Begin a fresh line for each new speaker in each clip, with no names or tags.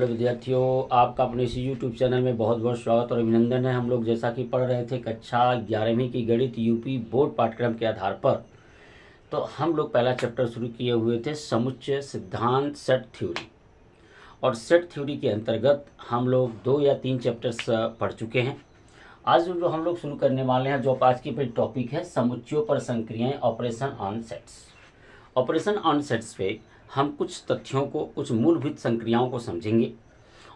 विद्यार्थियों, आपका अपने इसी यूट्यूब चैनल में बहुत बहुत स्वागत और अभिनंदन है। हम लोग जैसा कि पढ़ रहे थे कक्षा 11वीं की गणित यूपी बोर्ड पाठ्यक्रम के आधार पर, तो हम लोग पहला चैप्टर शुरू किए हुए थे समुच्चय सिद्धांत सेट थ्योरी। और सेट थ्योरी के अंतर्गत हम लोग 2 या 3 चैप्टर्स पढ़ चुके हैं। आज जो हम लोग शुरू करने वाले हैं, जो आज की टॉपिक है समुच्चयों पर संक्रियाएं, operation on sets. Operation on sets पे हम कुछ तथ्यों को, कुछ मूलभूत संक्रियाओं को समझेंगे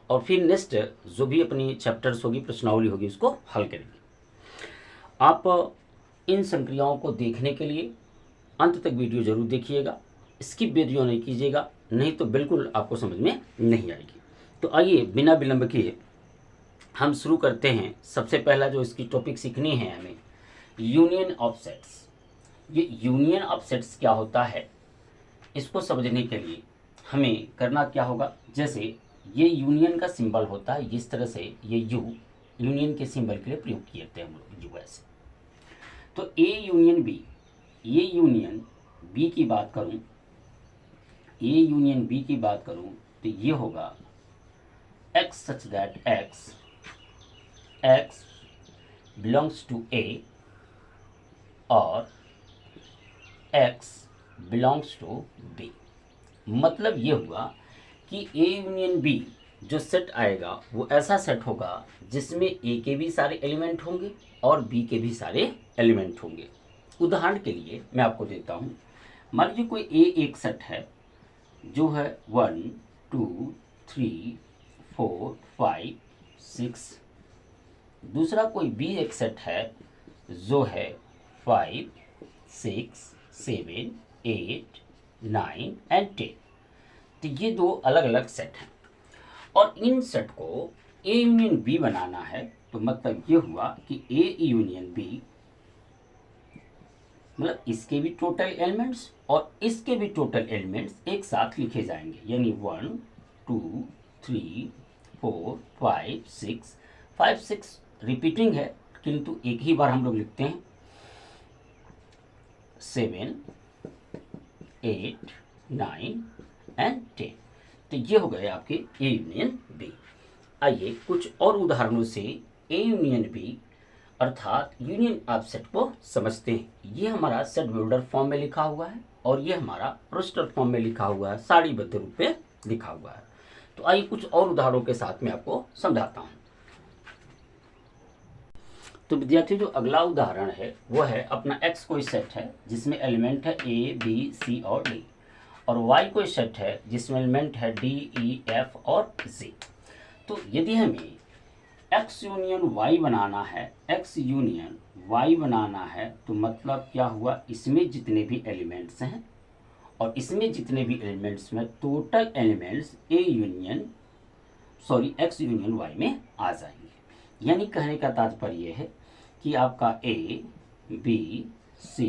और फिर नेक्स्ट जो भी अपनी चैप्टर्स होगी, प्रश्नावली होगी, उसको हल करेंगे। आप इन संक्रियाओं को देखने के लिए अंत तक वीडियो जरूर देखिएगा, स्किप वीडियो नहीं कीजिएगा, नहीं तो बिल्कुल आपको समझ में नहीं आएगी। तो आइए बिना विलंब किए हम शुरू करते हैं। सबसे पहला जो इसकी टॉपिक सीखनी है हमें, यूनियन ऑफ सेट्स। ये यूनियन ऑफ सेट्स क्या होता है, इसको समझने के लिए हमें करना क्या होगा। जैसे ये यूनियन का सिंबल होता है, इस तरह से ये यू यूनियन के सिंबल के लिए प्रयोग किए थे हम लोग, यू ऐसे। तो ए यूनियन बी, ये यूनियन बी की बात करूं, ए यूनियन बी की बात करूं तो ये होगा x such that x belongs to A और एक्स बिलोंग्स टू बी। मतलब ये हुआ कि ए यूनियन बी जो सेट आएगा वो ऐसा सेट होगा जिसमें ए के भी सारे एलिमेंट होंगे और बी के भी सारे एलिमेंट होंगे। उदाहरण के लिए मैं आपको देता हूँ, मान लीजिए कोई ए एक सेट है जो है 1 2 3 4 5 6। दूसरा कोई बी एक सेट है जो है 5 6 7 8 9 एंड 10। तो ये 2 अलग अलग सेट हैं और इन सेट को ए यूनियन बी बनाना है। तो मतलब ये हुआ कि ए यूनियन बी मतलब इसके भी टोटल एलिमेंट्स और इसके भी टोटल एलिमेंट्स एक साथ लिखे जाएंगे, यानी 1 2 3 4 5 6 5 6 रिपीटिंग है किंतु एक ही बार हम लोग लिखते हैं। 7 8 9 एंड 10। तो ये हो गए आपके ए यूनियन बी। आइए कुछ और उदाहरणों से ए यूनियन बी अर्थात यूनियन ऑफ सेट को समझते हैं। ये हमारा सेट बिल्डर फॉर्म में लिखा हुआ है और ये हमारा रोस्टर फॉर्म में लिखा हुआ है, सारणीबद्ध रूप में लिखा हुआ है। तो आइए कुछ और उदाहरणों के साथ में आपको समझाता हूँ। तो विद्यार्थी जो अगला उदाहरण है वो है अपना x कोई सेट है जिसमें एलिमेंट है a b c और d, और y कोई सेट है जिसमें एलिमेंट है d e f और z। तो यदि हमें x यूनियन y बनाना है, x यूनियन y बनाना है, तो मतलब क्या हुआ, इसमें जितने भी एलिमेंट्स हैं और इसमें जितने भी एलिमेंट्स में total elements x union y में आ जाएंगे। यानी कहने का तात्पर्य है कि आपका A, B, C,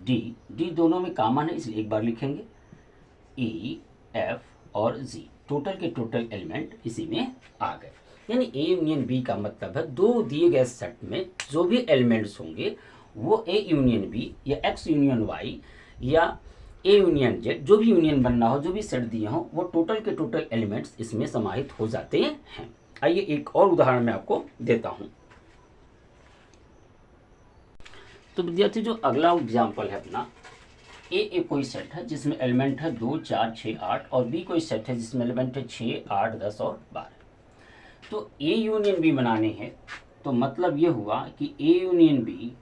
D दोनों में कॉमन है, इसलिए एक बार लिखेंगे E, F और G, टोटल के टोटल एलिमेंट इसी में आ गए। यानी A यूनियन B का मतलब है दो दिए गए सेट में जो भी एलिमेंट्स होंगे वो A यूनियन B या X यूनियन Y या A यूनियन Z, जो भी यूनियन बनना हो, जो भी सेट दिए हों, वो टोटल के टोटल एलिमेंट्स इसमें समाहित हो जाते हैं। आइए एक और उदाहरण मैं आपको देता हूँ। तो विद्यार्थी जो अगला एग्जाम्पल है अपना, ए कोई सेट है जिसमें एलिमेंट है 2 4 6 8 और बी कोई सेट है जिसमें एलिमेंट है 6 8 10 और 12। तो ए यूनियन बी बनाने हैं तो मतलब ये हुआ कि ए यूनियन बी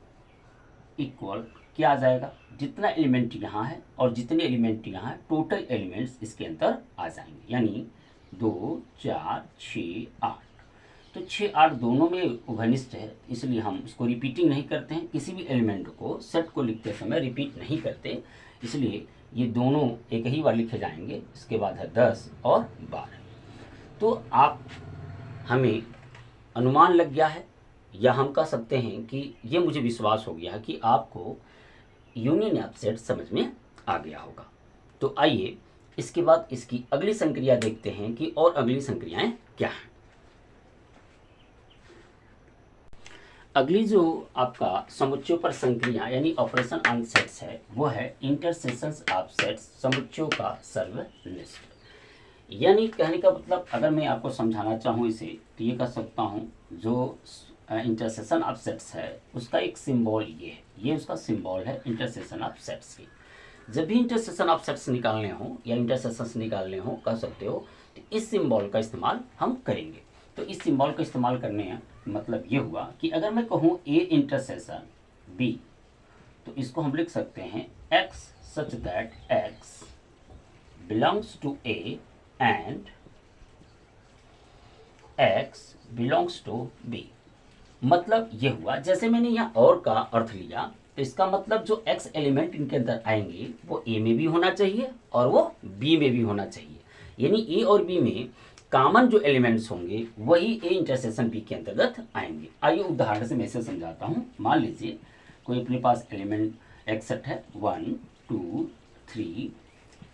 इक्वल क्या आ जाएगा, जितना एलिमेंट यहाँ है और जितने एलिमेंट यहाँ है टोटल एलिमेंट्स इसके अंदर आ जाएंगे, यानी 2 4 6 8। तो 6 8 दोनों में घनिष्ठ है, इसलिए हम इसको रिपीटिंग नहीं करते हैं। किसी भी एलिमेंट को सेट को लिखते समय रिपीट नहीं करते, इसलिए ये दोनों एक ही बार लिखे जाएंगे। इसके बाद है 10 और 12। तो आप हमें अनुमान लग गया है या हम कह सकते हैं कि ये मुझे विश्वास हो गया कि आपको यूनियन ऑफ सेट समझ में आ गया होगा। तो आइए इसके बाद इसकी अगली संक्रिया देखते हैं कि और अगली संक्रियाएं क्या हैं। अगली जो आपका समुच्चयों पर संक्रिया यानी ऑपरेशन ऑन सेट्स है वो है इंटरसेक्शंस ऑफ सेट्स, समुच्चयों का सर्वनिष्ठ। यानी कहने का मतलब अगर मैं आपको समझाना चाहूँ इसे तो ये कह सकता हूँ जो इंटरसेक्शन ऑफ सेट्स है उसका एक सिंबल ये उसका सिंबल है इंटरसेक्शन ऑफ सेट्स की। जब भी इंटरसेक्शन ऑफ सेट्स निकालने हो या इंटरसेक्शंस निकालने हो कह सकते हो तो इस सिंबल का इस्तेमाल हम करेंगे। तो इस सिंबल का इस्तेमाल करने मतलब ये हुआ कि अगर मैं कहूँ ए इंटरसेक्शन बी तो इसको हम लिख सकते हैं x such that x belongs to A and x belongs to B. मतलब ये हुआ जैसे मैंने यहाँ और का अर्थ लिया तो इसका मतलब जो x एलिमेंट इनके अंदर आएंगे वो a में भी होना चाहिए और वो b में भी होना चाहिए। यानी a और b में कॉमन जो एलिमेंट्स होंगे वही a इंटरसेक्शन b के अंतर्गत आएंगे। आइए उदाहरण से मैं इसे समझाता हूँ। मान लीजिए कोई अपने पास एलिमेंट x सेट है 1 2 3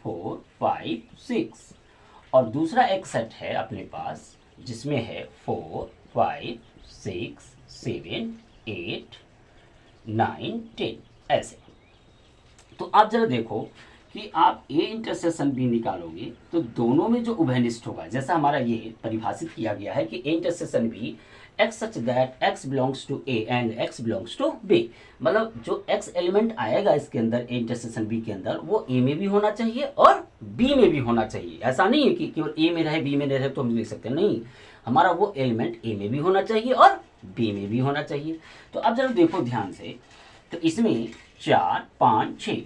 4 5 6 और दूसरा x सेट है अपने पास जिसमें है 4 5 6 7 8 9 10 ऐसे। तो आप जरा देखो कि आप ए इंटरसेक्शन बी निकालोगे तो दोनों में जो उभयनिष्ठ होगा, जैसा हमारा ये परिभाषित किया गया है कि A intersection B x such that x belongs to A and x belongs to B. मतलब जो एक्स एलिमेंट आएगा इसके अंदर ए इंटरसेक्शन बी के अंदर वो ए में भी होना चाहिए और बी में भी होना चाहिए। ऐसा नहीं है कि केवल ए में रहे बी में रहे तो हम लिख सकते हैं, नहीं, हमारा वो एलिमेंट ए में भी होना चाहिए और बी में भी होना चाहिए। तो अब जरा देखो ध्यान से, तो इसमें 4 5 6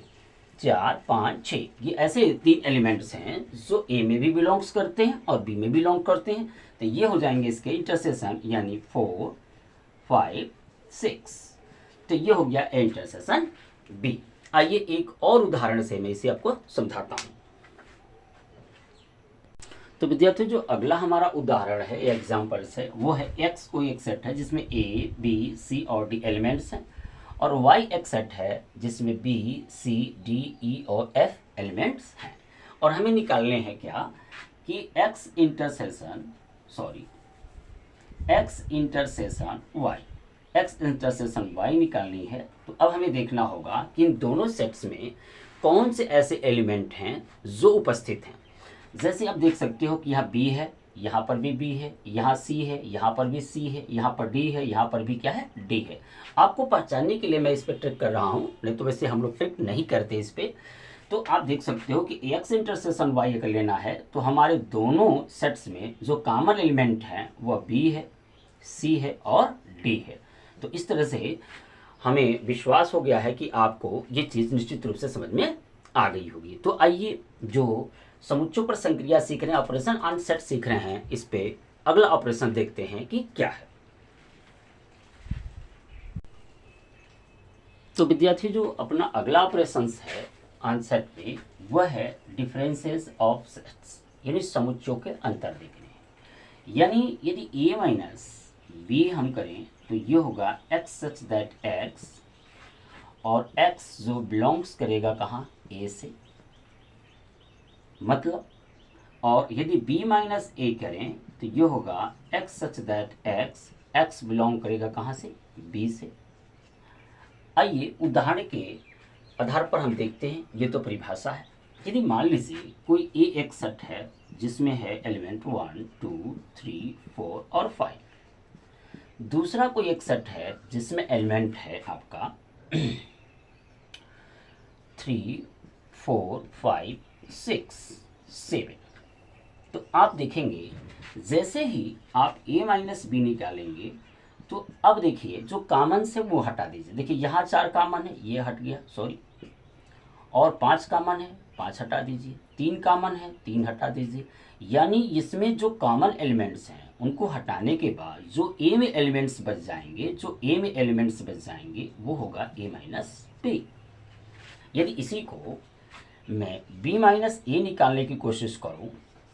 4 5 6 ये ऐसे 3 एलिमेंट्स हैं जो ए में भी बिलोंग्स करते हैं और बी में बिलोंग करते हैं। तो ये हो जाएंगे इसके इंटरसेक्शन यानी 4 5 6। तो ये हो गया ए इंटरसेक्शन बी। आइए एक और उदाहरण से मैं इसे आपको समझाता हूँ। तो विद्यार्थियों जो अगला हमारा उदाहरण है एग्जाम्पल्स है वो है एक्स कोई एक सेट है जिसमें ए बी सी और डी एलिमेंट्स हैं और वाई एक सेट है जिसमें बी सी डी ई और एफ एलिमेंट्स हैं। और हमें निकालने हैं क्या कि एक्स इंटरसेक्शन वाई निकालनी है। तो अब हमें देखना होगा कि इन दोनों सेट्स में कौन से ऐसे एलिमेंट हैं जो उपस्थित हैं। जैसे आप देख सकते हो कि यहाँ बी है, यहाँ पर भी बी है, यहाँ सी है, यहाँ पर भी सी है, यहाँ पर डी है, यहाँ पर भी क्या है डी है। आपको पहचानने के लिए मैं इस पर ट्रिक कर रहा हूँ, नहीं तो वैसे हम लोग ट्रिक नहीं करते इस पर। तो आप देख सकते हो कि एक्स इंटरसेक्शन वाई अगर लेना है तो हमारे दोनों सेट्स में जो कॉमन एलिमेंट है वह बी है, सी है और डी है। तो इस तरह से हमें विश्वास हो गया है कि आपको ये चीज़ निश्चित रूप से समझ में आ गई होगी। तो आइए जो समुच्चयों पर संक्रिया सीख रहे हैं, ऑपरेशन ऑन सेट सीख रहे हैं, इस पे अगला ऑपरेशन देखते हैं कि क्या है। तो विद्यार्थी जो अपना अगला ऑपरेशन है ऑन सेट पे वह है डिफरेंसेस ऑफ सेट्स, यानी समुच्चयों के अंतर देखने। यानी यदि ए माइनस बी हम करें तो ये होगा एक्स सच दैट एक्स और एक्स जो बिलोंग्स करेगा कहाँ ए से, मतलब, और यदि b माइनस ए करें तो ये होगा x such that x belong करेगा कहाँ से b से। आइए उदाहरण के आधार पर हम देखते हैं। ये तो परिभाषा है। यदि मान लीजिए कोई a एक सेट है जिसमें है एलिमेंट 1 2 3 4 और 5, दूसरा कोई एक सेट है जिसमें एलिमेंट है आपका 3 4 5 6 7। तो आप देखेंगे जैसे ही आप a माइनस बी निकालेंगे तो अब देखिए जो कॉमन से वो हटा दीजिए। देखिए यहाँ 4 कॉमन है, ये हट गया, सॉरी, और 5 कॉमन है, 5 हटा दीजिए, 3 कॉमन है, 3 हटा दीजिए। यानी इसमें जो कॉमन एलिमेंट्स हैं उनको हटाने के बाद जो a में एलिमेंट्स बच जाएंगे वो होगा a माइनस बी। यदि इसी को मैं b माइनस ए निकालने की कोशिश करूं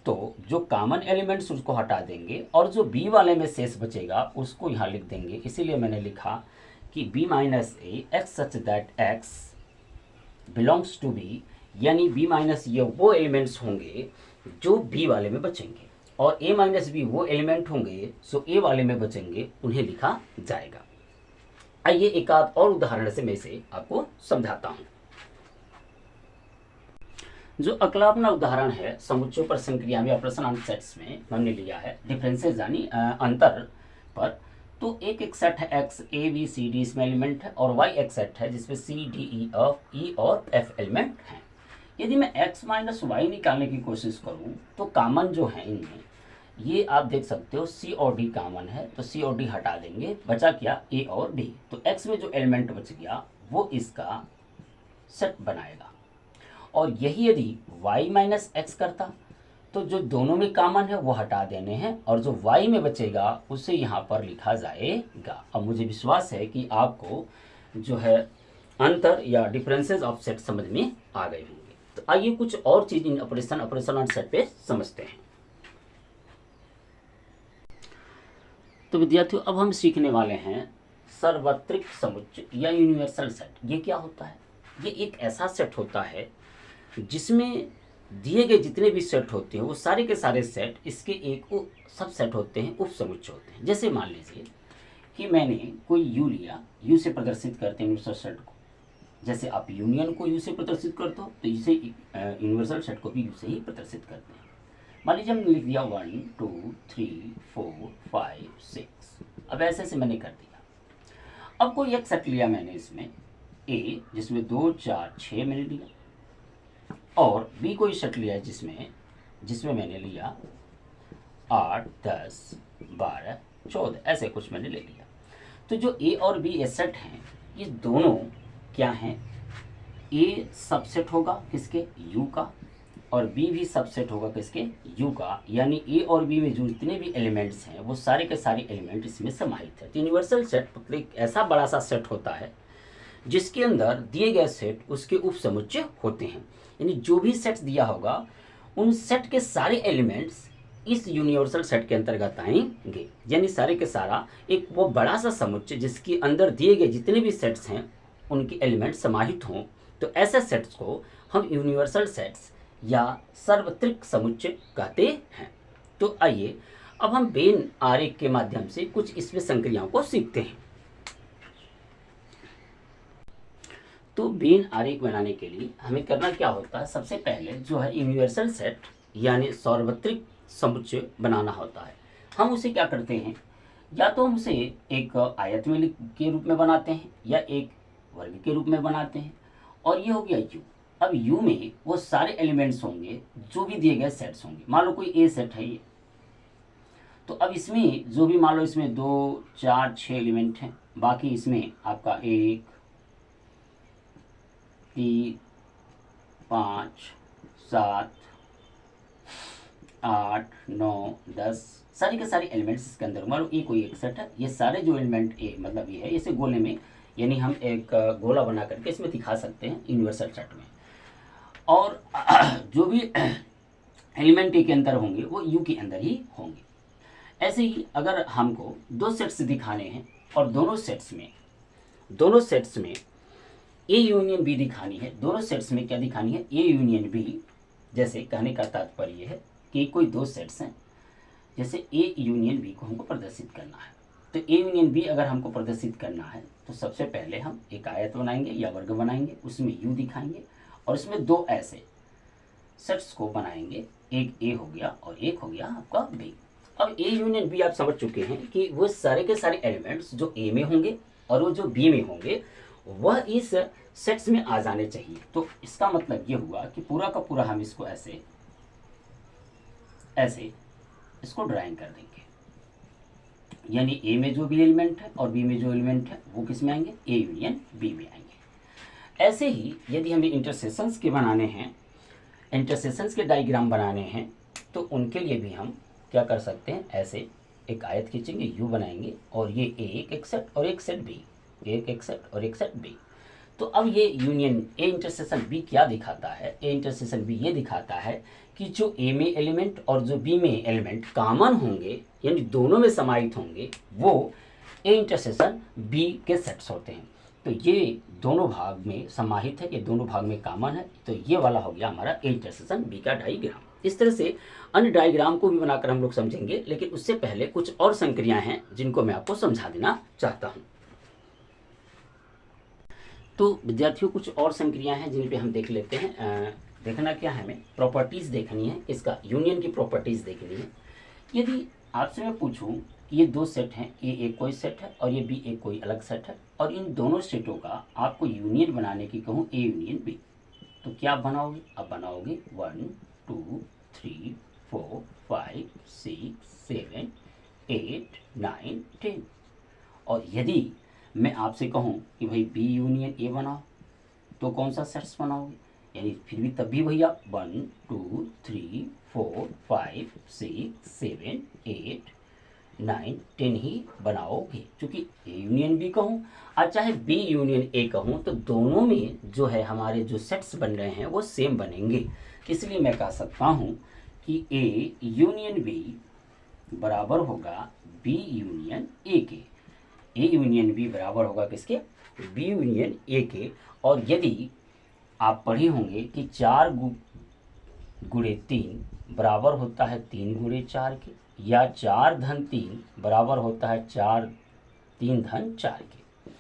तो जो कॉमन एलिमेंट्स उसको हटा देंगे और जो b वाले में शेष बचेगा उसको यहाँ लिख देंगे। इसीलिए मैंने लिखा कि b minus A x such that x belongs to b, यानी b माइनस ये वो एलिमेंट्स होंगे जो b वाले में बचेंगे और a माइनस b वो एलिमेंट होंगे जो a वाले में बचेंगे, उन्हें लिखा जाएगा। आइए एक आध और उदाहरण से मैं इसे आपको समझाता हूँ। जो अगला अपना उदाहरण है समुच्चयों पर संक्रिया में ऑपरेशन ऑन सेट्स में हमने लिया है डिफरेंसेस यानी अंतर पर। तो एक सेट है X A B C D इसमें एलिमेंट है, और वाई एक सेट है जिसमें सी डी ई और एफ एलिमेंट हैं। यदि मैं x माइनस वाई निकालने की कोशिश करूं तो कॉमन जो है इनमें ये आप देख सकते हो सी और डी कॉमन है, तो सी और डी हटा देंगे, बचा क्या ए और डी। तो x में जो एलिमेंट बच गया वो इसका सेट बनाएगा। और यही यदि y माइनस एक्स करता तो जो दोनों में कॉमन है वो हटा देने हैं, और जो y में बचेगा उसे यहाँ पर लिखा जाएगा। अब मुझे विश्वास है कि आपको जो है अंतर या डिफरेंसेस ऑफ सेट समझ में आ गए होंगे। तो आइए कुछ और चीज इन ऑपरेशन ऑन सेट पे समझते हैं। तो विद्यार्थियों अब हम सीखने वाले हैं सार्वत्रिक समुच्चय या यूनिवर्सल सेट। ये क्या होता है? ये एक ऐसा सेट होता है जिसमें दिए गए जितने भी सेट होते हैं वो सारे के सारे सेट इसके एक सब सेट होते हैं, उप समुच्चय होते हैं। जैसे मान लीजिए कि मैंने कोई यू लिया, यू से प्रदर्शित करते हैं यूनिवर्सल सेट को। जैसे आप यूनियन को यू से प्रदर्शित करते हो तो इसे यूनिवर्सल सेट को भी यू से ही प्रदर्शित करते हैं। मान लीजिए हमने लिख दिया 1 2 3 4 5 6। अब ऐसे मैंने कर दिया। अब कोई एक सेट लिया मैंने इसमें ए जिसमें 2 4 6 मैंने लिया, और बी कोई सेट लिया है जिसमें मैंने लिया 8 10 12 14 ऐसे कुछ मैंने ले लिया। तो जो ए और बी ए सेट हैं ये दोनों क्या हैं? ए सबसेट होगा किसके? यू का, और बी भी सबसेट होगा किसके? यू का। यानी ए और बी में जो जितने भी एलिमेंट्स हैं वो सारे के सारे एलिमेंट इसमें समाहित है। तो यूनिवर्सल सेट मतलब एक ऐसा बड़ा सा सेट होता है जिसके अंदर दिए गए सेट उसके उप समुच्चय होते हैं। यानी जो भी सेट्स दिया होगा उन सेट के सारे एलिमेंट्स इस यूनिवर्सल सेट के अंतर्गत आएंगे। यानी सारे के सारा एक वो बड़ा सा समुच्चय जिसके अंदर दिए गए जितने भी सेट्स हैं उनके एलिमेंट समाहित हों, तो ऐसे सेट्स को हम यूनिवर्सल सेट्स या सार्वत्रिक समुच्चय कहते हैं। तो आइए अब हम वेन आरेख के माध्यम से कुछ इसमें संक्रियाओं को सीखते हैं। तो वेन आरेख बनाने के लिए हमें करना क्या होता है? सबसे पहले जो है यूनिवर्सल सेट यानी सार्वत्रिक समुच्चय बनाना होता है। हम उसे क्या करते हैं? या तो हम उसे एक आयत में के रूप में बनाते हैं या एक वर्ग के रूप में बनाते हैं। और ये हो गया यू। अब यू में वो सारे एलिमेंट्स होंगे जो भी दिए गए सेट्स होंगे। मान लो कोई ए सेट है ये, तो अब इसमें जो भी मान लो इसमें 2 4 6 एलिमेंट हैं, बाकी इसमें आपका 1 3 5 7 8 9 10 सारे के सारे एलिमेंट्स इसके अंदर। मान लो ये कोई एक सेट है, ये सारे जो एलिमेंट ए मतलब ये है, इसे गोले में यानी हम एक गोला बना करके इसमें दिखा सकते हैं यूनिवर्सल सेट में। और जो भी एलिमेंट ए के अंदर होंगे वो यू के अंदर ही होंगे। ऐसे ही अगर हमको दो सेट्स दिखाने हैं और दोनों सेट्स में ए यूनियन बी दिखानी है, दोनों सेट्स में क्या दिखानी है? A union B. जैसे कहने का तात्पर्य है कि कोई दो सेट्स हैं, जैसे ए यूनियन बी को हमको प्रदर्शित करना है। तो ए यूनियन बी अगर हमको प्रदर्शित करना है तो सबसे पहले हम एक आयत बनाएंगे या वर्ग बनाएंगे, उसमें यू दिखाएंगे और इसमें दो ऐसे सेट्स को बनाएंगे, एक ए हो गया और एक हो गया आपका बी। अब ए यूनियन बी आप समझ चुके हैं कि वो सारे के सारे एलिमेंट्स जो ए में होंगे और वो जो बी में होंगे वह इस सेट्स में आ जाने चाहिए। तो इसका मतलब ये हुआ कि पूरा का पूरा हम इसको ऐसे इसको ड्राइंग कर देंगे। यानी ए में जो भी एलिमेंट है और बी में जो एलिमेंट है वो किस में आएंगे? ए यूनियन बी में आएंगे। ऐसे ही यदि हमें इंटरसेक्शंस के बनाने हैं, इंटरसेक्शंस के डायग्राम बनाने हैं, तो उनके लिए भी हम क्या कर सकते हैं? ऐसे एक आयत खींचेंगे, यू बनाएंगे और ये एक सेट और एक सेट बी, एक सेट और एक सेट बी। तो अब ये यूनियन ए इंटरसेक्शन बी क्या दिखाता है? ए इंटरसेक्शन बी ये दिखाता है कि जो ए में एलिमेंट और जो बी में एलिमेंट कॉमन होंगे यानी दोनों में समाहित होंगे वो ए इंटरसेक्शन बी के सेट्स होते हैं। तो ये दोनों भाग में समाहित है, ये दोनों भाग में कॉमन है। तो ये वाला हो गया हमारा ए इंटरसेक्शन बी का डायग्राम। इस तरह से अन्य डायग्राम को भी बनाकर हम लोग समझेंगे, लेकिन उससे पहले कुछ और संक्रियाएं हैं जिनको मैं आपको समझा देना चाहता हूँ। तो विद्यार्थियों कुछ और संक्रियाएं हैं जिन पे हम देख लेते हैं। देखना क्या है, हमें प्रॉपर्टीज़ देखनी है, इसका यूनियन की प्रॉपर्टीज़ देखनी है। यदि आपसे मैं पूछूं कि ये दो सेट हैं, ए एक कोई सेट है और ये बी एक कोई अलग सेट है, और इन दोनों सेटों का आपको यूनियन बनाने की कहूँ ए यूनियन बी, तो क्या आप बनाओगे? आप बनाओगे 1 2 3 4 5 6 7 8 9 10। और यदि मैं आपसे कहूँ कि भाई बी यूनियन ए बनाओ, तो कौन सा सेट्स बनाओगे? यानी फिर भी तब भी भैया 1 2 3 4 5 6 7 8 9 10 ही बनाओगे, क्योंकि ए यूनियन बी कहूँ और चाहे बी यूनियन ए कहूँ, तो दोनों में जो है हमारे जो सेट्स बन रहे हैं वो सेम बनेंगे। इसलिए मैं कह सकता हूँ कि ए यूनियन बी बराबर होगा बी यूनियन ए के। ए यूनियन बी बराबर होगा किसके? बी यूनियन ए के। और यदि आप पढ़े होंगे कि 4 गुणे 3 बराबर होता है 3 गुणे 4 के, या 4 धन 3 बराबर होता है 3 धन 4 के।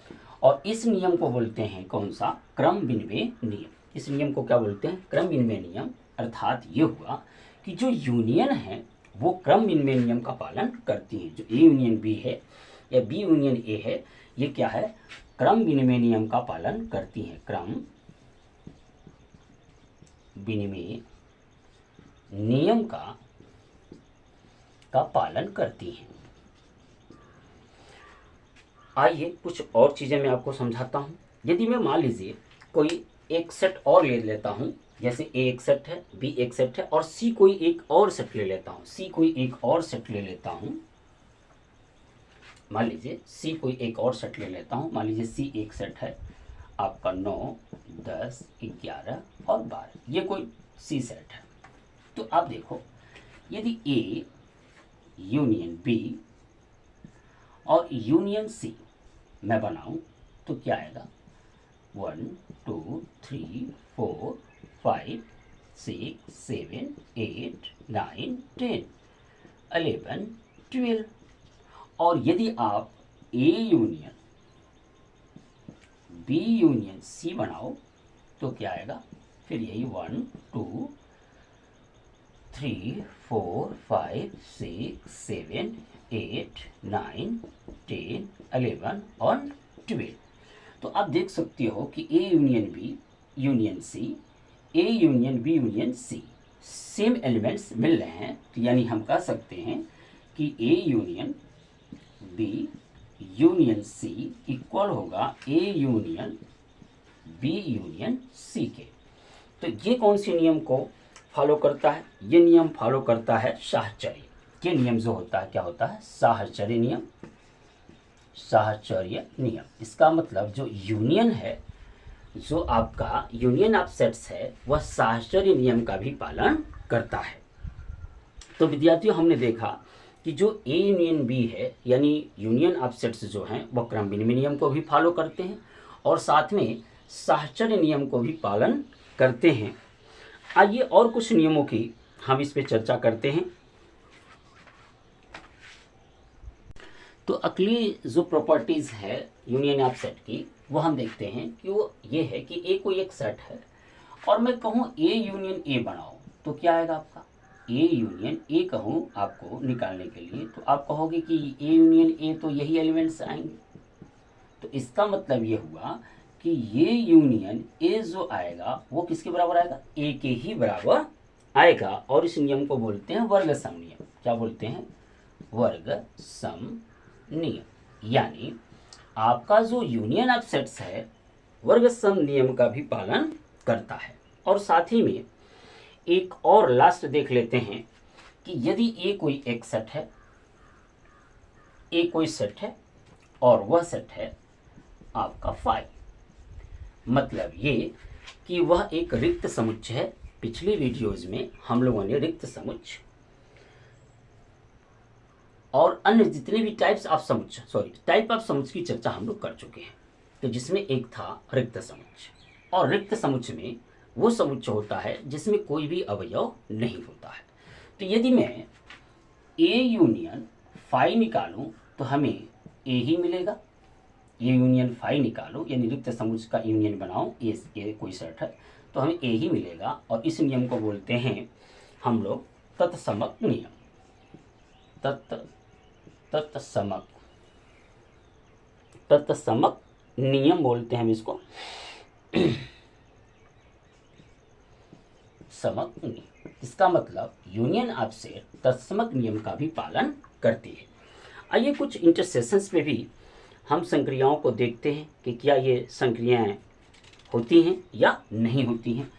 और इस नियम को बोलते हैं कौन सा? क्रम विनिमय नियम। इस नियम को क्या बोलते हैं? क्रम विनिमय नियम। अर्थात ये हुआ कि जो यूनियन है वो क्रम विनिमय नियम का पालन करती है। जो ए यूनियन बी है या बी यूनियन ए है, ये क्या है? क्रम विनिमय नियम का पालन करती है। क्रम विनिमय नियम का पालन करती हैं। आइए कुछ और चीजें मैं आपको समझाता हूं। यदि मैं मान लीजिए कोई एक सेट और ले लेता हूं, जैसे ए एक सेट है, बी एक सेट है और सी कोई एक और सेट ले लेता हूं, सी कोई एक और सेट ले लेता हूं, मान लीजिए सी कोई एक और सेट ले लेता हूं, मान लीजिए सी एक सेट है आपका 9 10 11 और 12, ये कोई सी सेट है। तो आप देखो, यदि ए यूनियन बी और यूनियन सी मैं बनाऊं, तो क्या आएगा? 1 2 3 4 5 6 7 8 9 10 11 12। और यदि आप A union B union C बनाओ, तो क्या आएगा? फिर यही 1 2 3 4 5 6 7 8 9 10 11 और 12। तो आप देख सकते हो कि A union B union C, A union B union C same elements मिल रहे हैं। तो यानी हम कह सकते हैं कि A union B union C equal होगा A union B union C के। तो ये कौन सी नियम को फॉलो करता है? ये नियम फॉलो करता है साहचर्य। ये नियम जो होता है क्या होता है? साहचर्य नियम। साहचर्य नियम, इसका मतलब जो यूनियन है, जो आपका यूनियन ऑफ सेट्स है, वह साहचर्य नियम का भी पालन करता है। तो विद्यार्थियों, हमने देखा कि जो ए यूनियन बी है, यानी यूनियन ऑफ सेट्स जो हैं, वह क्रम विनिमय नियम को भी फॉलो करते हैं और साथ में साहचर्य नियम को भी पालन करते हैं। आइए और कुछ नियमों की हम इस पे चर्चा करते हैं। तो अगली जो प्रॉपर्टीज है यूनियन ऑफ सेट की, वो हम देखते हैं कि वो ये है कि ए कोई एक सेट है और मैं कहूँ ए यूनियन ए बनाओ, तो क्या आएगा आपका? ए यूनियन ए कहूँ आपको निकालने के लिए, तो आप कहोगे कि ए यूनियन ए तो यही एलिमेंट्स आएंगे। तो इसका मतलब ये हुआ कि ये यूनियन ए जो आएगा वो किसके बराबर आएगा? ए के ही बराबर आएगा। और इस नियम को बोलते हैं वर्ग सम नियम। क्या बोलते हैं? वर्ग सम नियम। यानी आपका जो यूनियन ऑफ सेट्स है वर्ग सम नियम का भी पालन करता है। और साथ ही में एक और लास्ट देख लेते हैं कि यदि ए कोई एक सेट है, ए कोई सेट है और वह सेट है आपका 5, मतलब ये कि वह एक रिक्त समुच्चय है। पिछले वीडियोज में हम लोगों ने रिक्त समुच्चय और अन्य जितने भी टाइप ऑफ समुच्चय की चर्चा हम लोग कर चुके हैं। तो जिसमें एक था रिक्त समुच्चय, और रिक्त समुच्चय में वो समुच्चय होता है जिसमें कोई भी अवयव नहीं होता है। तो यदि मैं ए यूनियन 5 निकालूं तो हमें ए ही मिलेगा, ए यूनियन फाई निकालो, यानी रिक्त समुच्चय का यूनियन बनाओ, ये कोई सेट है, तो हमें ए ही मिलेगा। और इस नियम को बोलते हैं हम लोग तत्समक नियम। तत्समक नियम बोलते हैं हम इसको। समक नियम, इसका मतलब यूनियन ऑफ सेट तत्समक नियम का भी पालन करती है। आइए कुछ इंटरसेशंस पे भी हम संक्रियाओं को देखते हैं कि क्या ये संक्रियाएं होती हैं या नहीं होती हैं।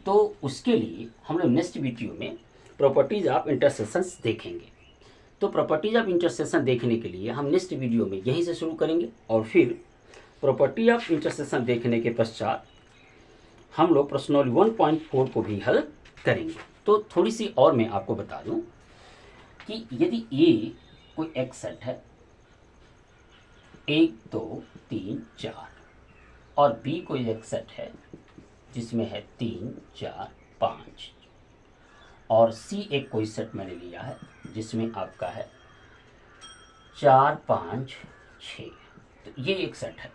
तो उसके लिए हम लोग नेक्स्ट वीडियो में प्रॉपर्टीज ऑफ इंटरसेशंस देखेंगे। तो प्रॉपर्टीज ऑफ इंटरसेशन देखने के लिए हम नेक्स्ट वीडियो में यहीं से शुरू करेंगे, और फिर प्रॉपर्टी ऑफ इंटरसेशन देखने के पश्चात हम लोग प्रश्नावली 1.4 को भी हल करेंगे। तो थोड़ी सी और मैं आपको बता दूं कि यदि ए कोई एक सेट है 1 2 3 4, और बी कोई एक सेट है जिसमें है 3 4 5, और सी एक कोई सेट मैंने लिया है जिसमें आपका है 4 5 6, तो ये एक सेट है।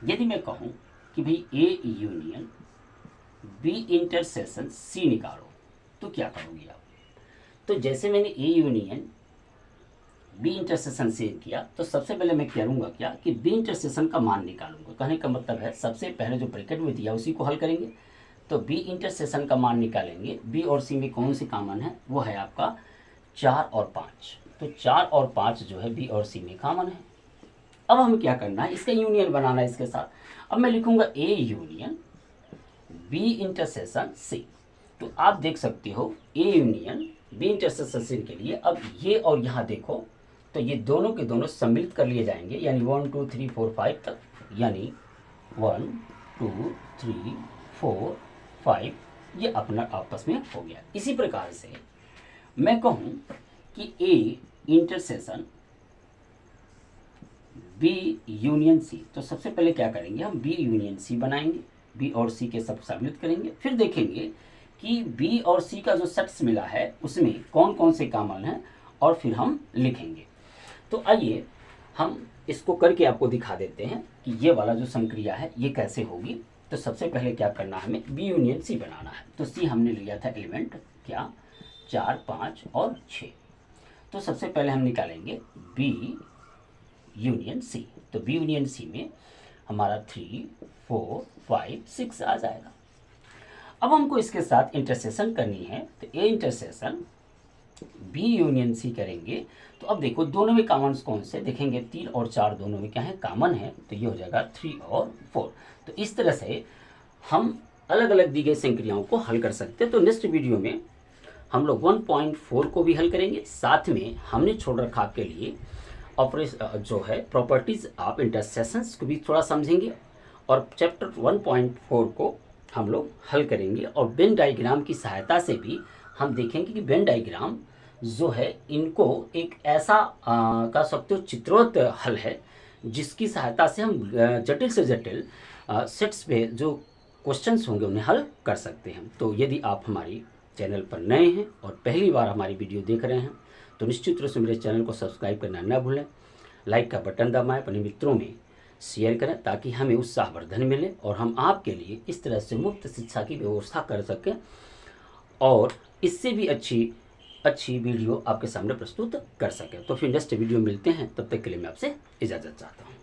यदि मैं कहूं कि भाई ए यूनियन बी इंटरसेशन सी निकालो, तो क्या करोगे आप? तो जैसे मैंने ए यूनियन बी इंटरसेशन सी किया, तो सबसे पहले मैं करूँगा क्या कि बी इंटरसेशन का मान निकालूंगा। कहने का मतलब है सबसे पहले जो ब्रैकेट में दिया उसी को हल करेंगे। तो बी इंटरसेशन का मान निकालेंगे। बी और सी में कौन सी कॉमन है? वो है आपका 4 और 5। तो 4 और 5 जो है बी और सी में कॉमन है। अब हमें क्या करना है, इसका यूनियन बनाना है इसके साथ। अब मैं लिखूंगा ए यूनियन बी इंटरसेशन सी। तो आप देख सकते हो ए यूनियन बी इंटरसेशन सी के लिए अब ये और यहाँ देखो, तो ये दोनों के दोनों सम्मिलित कर लिए जाएंगे, यानी 1 2 3 4 5 तक, यानी 1 2 3 4 5 ये अपना आपस में हो गया। इसी प्रकार से मैं कहूँ कि ए इंटरसेशन बी यूनियन सी, तो सबसे पहले क्या करेंगे हम बी यूनियन सी बनाएंगे, बी और सी के सब सम्मिलित करेंगे। फिर देखेंगे कि बी और सी का जो सेट्स मिला है उसमें कौन कौन से कॉमन हैं, और फिर हम लिखेंगे। तो आइए हम इसको करके आपको दिखा देते हैं कि ये वाला जो संक्रिया है ये कैसे होगी। तो सबसे पहले क्या करना है, हमें बी यूनियन सी बनाना है। तो सी हमने लिया था एलिमेंट क्या 4 5 और 6। तो सबसे पहले हम निकालेंगे बी यूनियन सी। तो बी यूनियन सी में हमारा 3 4 5 6 आ जाएगा। अब हमको इसके साथ इंटरसेशन करनी है, तो ए इंटरसेशन बी यूनियन सी करेंगे। तो अब देखो दोनों में कॉमन कौन से देखेंगे, 3 और 4 दोनों में क्या है कॉमन है, तो ये हो जाएगा 3 और 4। तो इस तरह से हम अलग अलग दी गई संक्रियाओं को हल कर सकते हैं। तो नेक्स्ट वीडियो में हम लोग 1.4 को भी हल करेंगे, साथ में हमने छोड़ रखा आपके लिए ऑपरेशन जो है प्रॉपर्टीज ऑफ इंटरसेशंस को भी थोड़ा समझेंगे, और चैप्टर 1.4 को हम लोग हल करेंगे। और वेन डायग्राम की सहायता से भी हम देखेंगे कि वेन डायग्राम जो है इनको एक ऐसा कह सकते हो चित्रोत हल है जिसकी सहायता से हम जटिल से जटिल सेट्स पे जो क्वेश्चंस होंगे उन्हें हल कर सकते हैं। तो यदि आप हमारी चैनल पर नए हैं और पहली बार हमारी वीडियो देख रहे हैं तो निश्चित रूप से मेरे चैनल को सब्सक्राइब करना न भूलें, लाइक का बटन दबाएं, अपने मित्रों में शेयर करें ताकि हमें उत्साहवर्धन मिले और हम आपके लिए इस तरह से मुफ्त शिक्षा की व्यवस्था कर सकें और इससे भी अच्छी वीडियो आपके सामने प्रस्तुत कर सकें। तो फिर नेक्स्ट वीडियो मिलते हैं, तब तक के लिए मैं आपसे इजाज़त चाहता हूँ।